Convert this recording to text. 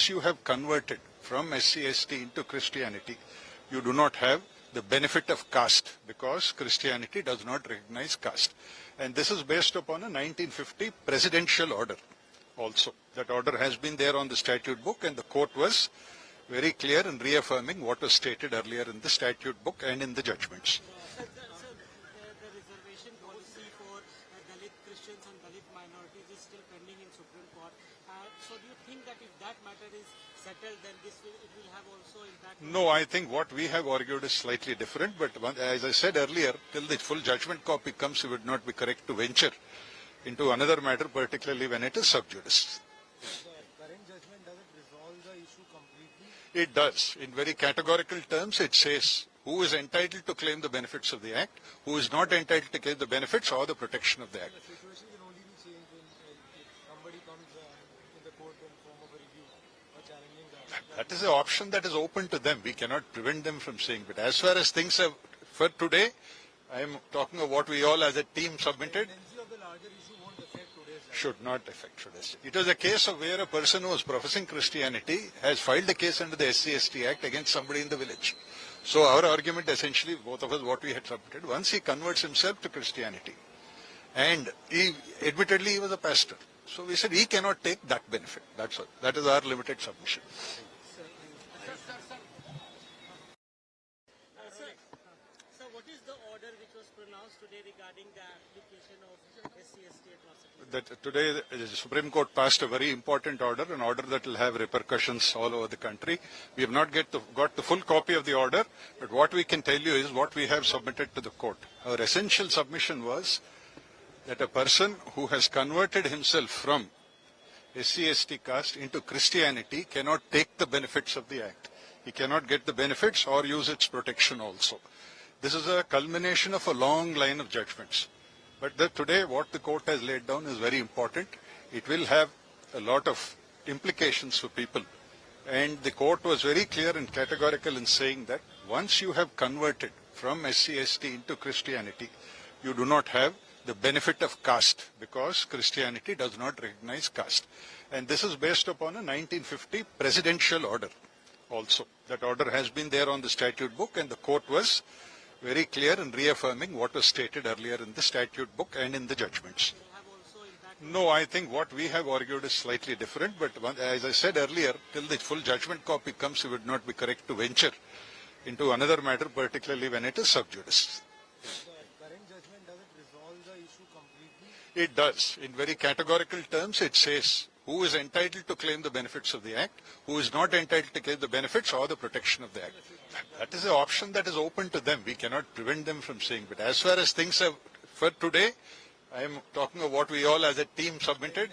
once you have converted from SC/ST into Christianity, you do not have the benefit of caste because Christianity does not recognize caste. And this is based upon a 1950 presidential order also. That order has been there on the statute book, and the court was very clear in reaffirming what was stated earlier in the statute book and in the judgments. The reservation policy for Dalit Christians and Dalit minorities is still pending in Supreme Court. So do you think that if that matter is settled, then it will have also impact? No, I think what we have argued is slightly different, but as I said earlier, till the full judgment copy comes, it would not be correct to venture into another matter, particularly when it is sub judice. The current judgment, does it resolve the issue completely? It does. In very categorical terms, it says who is entitled to claim the benefits of the Act, who is not entitled to claim the benefits or the protection of the Act. The situation can only be changed if somebody comes in the court in form of a review or challenging that. That is an option that is open to them. We cannot prevent them from saying it. As far as things are for today, I am talking of what we all as a team submitted. The tendency of the larger issue won't affect today's life. Should not affect today's. It was a case of where a person who was professing Christianity has filed a case under the SC/ST Act against somebody in the village. So our argument essentially, both of us, what we had submitted, once he converts himself to Christianity, and admittedly he was a pastor. So we said he cannot take that benefit. That's all. That is our limited submission. So what is the order which was pronounced today regarding the application of SC/ST atrocities? That today the Supreme Court passed a very important order, an order that will have repercussions all over the country. We have not got the full copy of the order, but what we can tell you is what we have submitted to the court. Our essential submission was that a person who has converted himself from SC/ST caste into Christianity cannot take the benefits of the Act. He cannot get the benefits or use its protection also. This is a culmination of a long line of judgments. But today what the court has laid down is very important. It will have a lot of implications for people. And the court was very clear and categorical in saying that once you have converted from SC/ST into Christianity, you do not have the benefit of caste because Christianity does not recognize caste. And this is based upon a 1950 presidential order also. That order has been there on the statute book, and the court was very clear in reaffirming what was stated earlier in the statute book and in the judgments. No, I think what we have argued is slightly different, but as I said earlier, till the full judgment copy comes, it would not be correct to venture into another matter, particularly when it is sub judice. The current judgment, does it resolve the issue completely? It does. In very categorical terms, it says who is entitled to claim the benefits of the Act, who is not entitled to claim the benefits or the protection of the Act. That is an option that is open to them. We cannot prevent them from saying it. As far as things are for today, I am talking of what we all as a team submitted.